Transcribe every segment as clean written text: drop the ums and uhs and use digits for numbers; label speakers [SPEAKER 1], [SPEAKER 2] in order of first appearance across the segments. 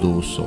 [SPEAKER 1] 200,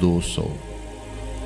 [SPEAKER 1] 200,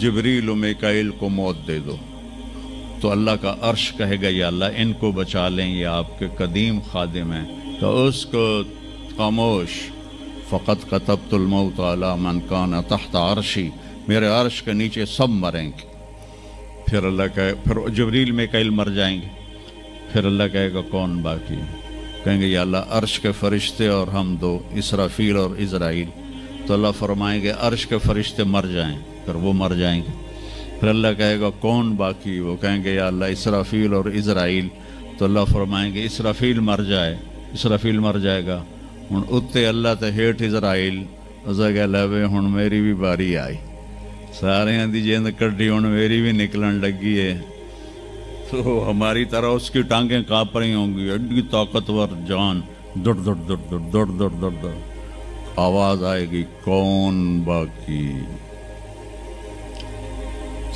[SPEAKER 1] جبریل و میکائیل کو موت دے دو، تو اللہ کا عرش کہے گا یا اللہ ان کو بچا لیں، یہ آپ کے قدیم خادم ہیں، تو اس کو خاموش، فقط کتبت الموت علی من کان تحت عرشی، میرے عرش کے نیچے سب مریں گے۔ پھر اللہ کہے، پھر جبریل میکائیل مر جائیں گے، پھر اللہ کہے گا کون باقی؟ کہیں گے یا اللہ عرش کے فرشتے اور ہم دو، اسرافیل اور عزرائیل۔ تو اللہ فرمائیں گے عرش کے فرشتے مر جائیں، پھر وہ مر جائیں گے۔ پھر اللہ کہے گا کون باقی؟ وہ کہیں گے یا اللہ اسرافیل اور عزرائیل۔ تو اللہ فرمائیں گے اسرافیل مر جائے، اسرافیل مر جائے گا، ہن اتنے اللہ تے ہیٹھ عزرائیل، اسا کہ لے ہن میری بھی باری آئی، سارے دی جیند کڈی، ہن میری بھی نکلن لگی ہے۔ تو ہماری طرح اس کی ٹانگیں کانپ رہی ہوں گی، ایڈی طاقتور جان، دڑ دڑ دڑ دڑ دڑ دڑ دڑ دڑ، آواز آئے گی کون باقی؟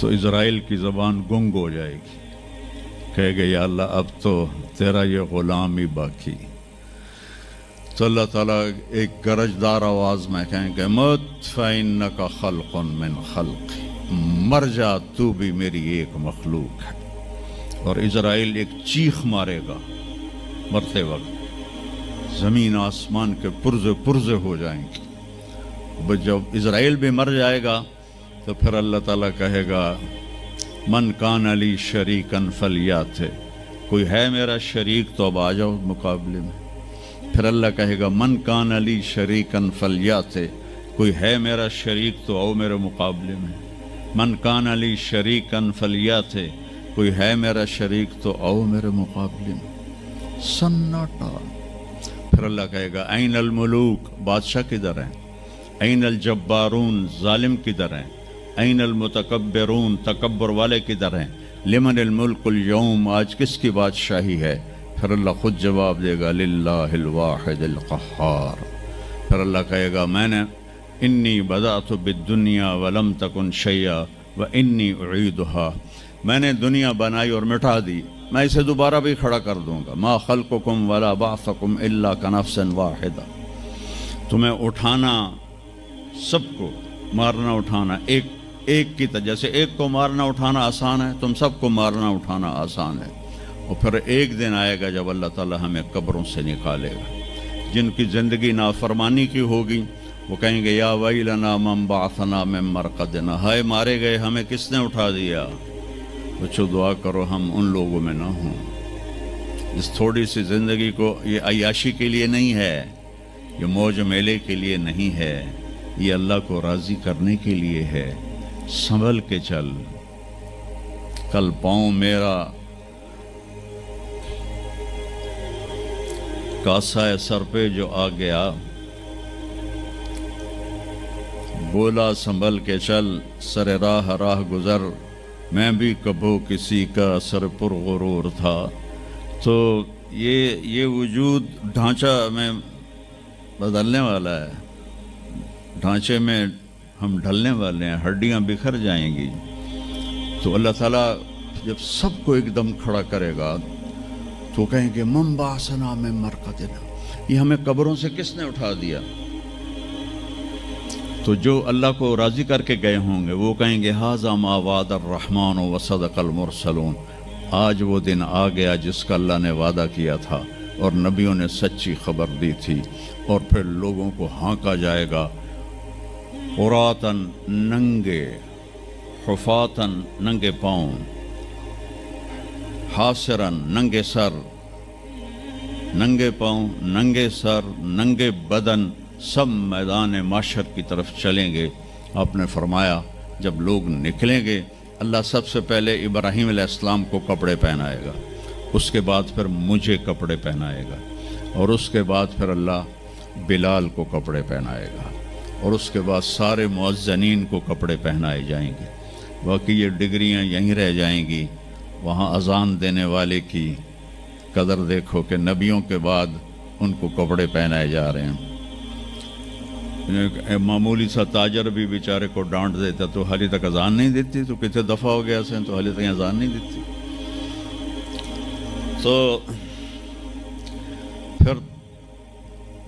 [SPEAKER 1] تو اسرائیل کی زبان گنگ ہو جائے گی، کہے گے یا اللہ اب تو تیرا یہ غلام ہی باقی۔ تو اللہ تعالیٰ ایک گرجدار آواز میں کہیں گے مت فإنک خلق من خلق، مر جا تو بھی میری ایک مخلوق ہے۔ اور اسرائیل ایک چیخ مارے گا مرتے وقت، زمین آسمان کے پرزے پرزے ہو جائیں گے۔ جب اسرائیل بھی مر جائے گا تو پھر اللہ تعالیٰ کہے گا من کان علی شریکن فلیات، کوئی ہے میرا شریک تو اب آ جاؤ مقابلے میں۔ پھر اللہ کہے گا من کان علی شریکن فلیات، کوئی ہے میرا شریک تو آؤ میرے مقابلے میں۔ من کان علی شریکن فلیات، کوئی ہے میرا شریک تو آؤ میرے مقابلے میں۔ سناٹا۔ پھر اللہ کہے گا این الملوک، بادشاہ کدھر ہیں؟ این الجبارون، ظالم کدھر ہیں؟ این المتکبرون، تکبر والے کدھر ہیں؟ لمن الملک اليوم، آج کس کی بادشاہی ہے؟ پھر اللہ خود جواب دے گا للہ الواحد القہار۔ پھر اللہ کہے گا میں نے انی بدأت بالدنیا ولم تکن شیئا وانی اعیدها، میں نے دنیا بنائی اور مٹا دی، میں اسے دوبارہ بھی کھڑا کر دوں گا۔ ما خلقکم ولا بعثکم الا کنفس واحدہ، تمہیں اٹھانا، سب کو مارنا اٹھانا ایک کی طرح، جیسے ایک کو مارنا اٹھانا آسان ہے، تم سب کو مارنا اٹھانا آسان ہے۔ اور پھر ایک دن آئے گا جب اللہ تعالیٰ ہمیں قبروں سے نکالے گا۔ جن کی زندگی نافرمانی کی ہوگی وہ کہیں گے یا ویلنا من بعثنا من مرقدنا، ہائے مارے گئے ہمیں کس نے اٹھا دیا۔ بچوں دعا کرو ہم ان لوگوں میں نہ ہوں۔ اس تھوڑی سی زندگی کو یہ عیاشی کے لیے نہیں ہے، یہ موج میلے کے لیے نہیں ہے، یہ اللہ کو راضی کرنے کے لیے ہے۔ سنبھل کے چل، کل پاؤں میرا کاسا سر پہ جو آ گیا، بولا سنبھل کے چل سر راہ راہ گزر، میں بھی کبھو کسی کا سر پر غرور تھا۔ تو یہ وجود ڈھانچہ میں بدلنے والا ہے، ڈھانچے میں ہم ڈھلنے والے ہیں، ہڈیاں بکھر جائیں گی۔ تو اللہ تعالیٰ جب سب کو ایک دم کھڑا کرے گا تو کہیں گے من بعثنا من مرقدنا، یہ ہمیں قبروں سے کس نے اٹھا دیا؟ تو جو اللہ کو راضی کر کے گئے ہوں گے وہ کہیں گے ھذا ما وعد الرحمن وصدق المرسلون، آج وہ دن آ گیا جس کا اللہ نے وعدہ کیا تھا اور نبیوں نے سچی خبر دی تھی۔ اور پھر لوگوں کو ہانکا جائے گا، عراۃً ننگے، حفاۃً ننگے پاؤں، حاسراً ننگے سر، ننگے پاؤں، ننگے سر، ننگے بدن، سب میدان معاشر کی طرف چلیں گے۔ آپ نے فرمایا جب لوگ نکلیں گے اللہ سب سے پہلے ابراہیم علیہ السلام کو کپڑے پہنائے گا، اس کے بعد پھر مجھے کپڑے پہنائے گا، اور اس کے بعد پھر اللہ بلال کو کپڑے پہنائے گا، اور اس کے بعد سارے مؤذنین کو کپڑے پہنائے جائیں گے۔ باقی یہ ڈگریاں یہیں رہ جائیں گی۔ وہاں اذان دینے والے کی قدر دیکھو کہ نبیوں کے بعد ان کو کپڑے پہنائے جا رہے ہیں۔ معمولی سا تاجر بھی بیچارے کو ڈانٹ دیتا تو حالی تک اذان نہیں دیتی، تو کتنے دفعہ ہو گیا سے تو حالی تک اذان نہیں دیتی۔ تو پھر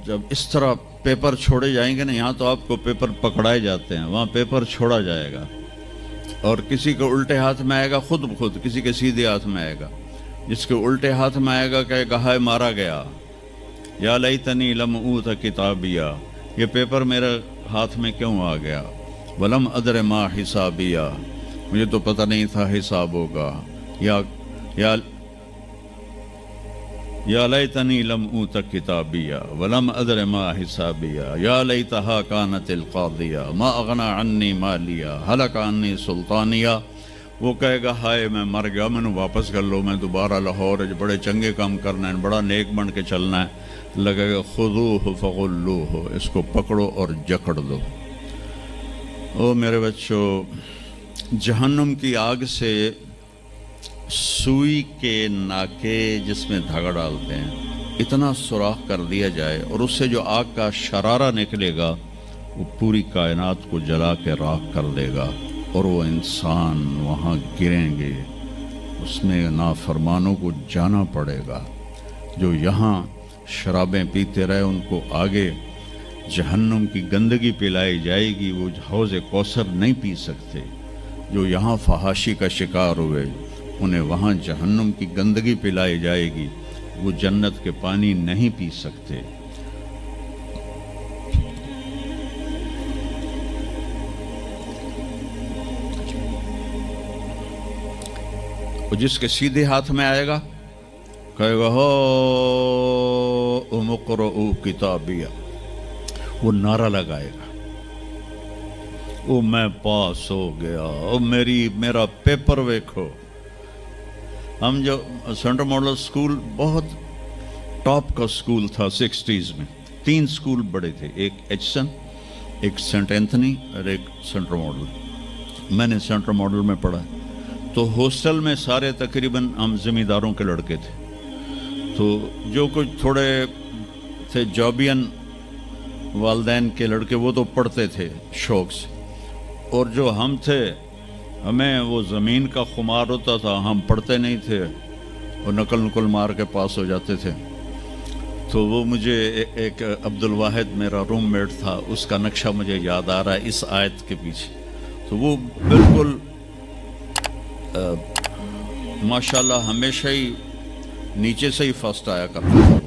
[SPEAKER 1] جب اس طرح پیپر چھوڑے جائیں گے نا، یہاں تو آپ کو پیپر پکڑائے جاتے ہیں، وہاں پیپر چھوڑا جائے گا، اور کسی کے الٹے ہاتھ میں آئے گا خود بخود، کسی کے سیدھے ہاتھ میں آئے گا. جس کے الٹے ہاتھ میں آئے گا کہے گا ہائے مارا گیا، یا لیتنی لم اوت کتابیہ، یہ پیپر میرے ہاتھ میں کیوں آ گیا. ولم ادر ما حسابیہ، مجھے تو پتہ نہیں تھا حساب ہوگا. یا لیتنی لم اوت کتابیہ ولم ادر ما حسابیہ، یا لیتہا کانت القاضیہ ما اغنی عنی مالیہ ہلک عنی سلطانیہ. وہ کہے گا ہائے میں مر گیا، میں نے واپس کر لو، میں دوبارہ لاہور بڑے چنگے کام کرنا ہے، بڑا نیک بن کے چلنا ہے. لگے گا خذوہ فغلوہ، اس کو پکڑو اور جکڑ دو. او میرے بچوں، جہنم کی آگ سے سوئی کے ناکے جس میں دھاگا ڈالتے ہیں اتنا سوراخ کر دیا جائے اور اس سے جو آگ کا شرارہ نکلے گا وہ پوری کائنات کو جلا کے راکھ کر دے گا، اور وہ انسان وہاں گریں گے، اس میں نافرمانوں کو جانا پڑے گا. جو یہاں شرابیں پیتے رہے ان کو آگے جہنم کی گندگی پلائی جائے گی، وہ حوض کوثر نہیں پی سکتے. جو یہاں فحاشی کا شکار ہوئے انہیں وہاں جہنم کی گندگی پلائی جائے گی، وہ جنت کے پانی نہیں پی سکتے. وہ جس کے سیدھے ہاتھ میں آئے گا کہے گا ہو اقرؤ کتابیہ، وہ نعرہ لگائے گا او میں پاس ہو گیا، او میرا پیپر ویکھو. ہم جو سینٹرل ماڈل اسکول بہت ٹاپ کا اسکول تھا 60s میں، 3 اسکول بڑے تھے، ایک ایچسن، ایک سینٹ اینتھنی اور ایک سینٹرل ماڈل. میں نے سینٹرل ماڈل میں پڑھا، تو ہاسٹل میں سارے تقریباً ہم زمینداروں کے لڑکے تھے. تو جو کچھ تھوڑے تھے جابین والدین کے لڑکے وہ تو پڑھتے تھے شوق سے، اور جو ہم تھے ہمیں وہ زمین کا خمار ہوتا تھا، ہم پڑھتے نہیں تھے اور نقل مار کے پاس ہو جاتے تھے. تو وہ مجھے ایک عبد الواحد میرا روم میٹ تھا، اس کا نقشہ مجھے یاد آ رہا ہے اس آیت کے پیچھے. تو وہ بالکل ماشاءاللہ ہمیشہ ہی نیچے سے ہی فرسٹ آیا کرتا تھا.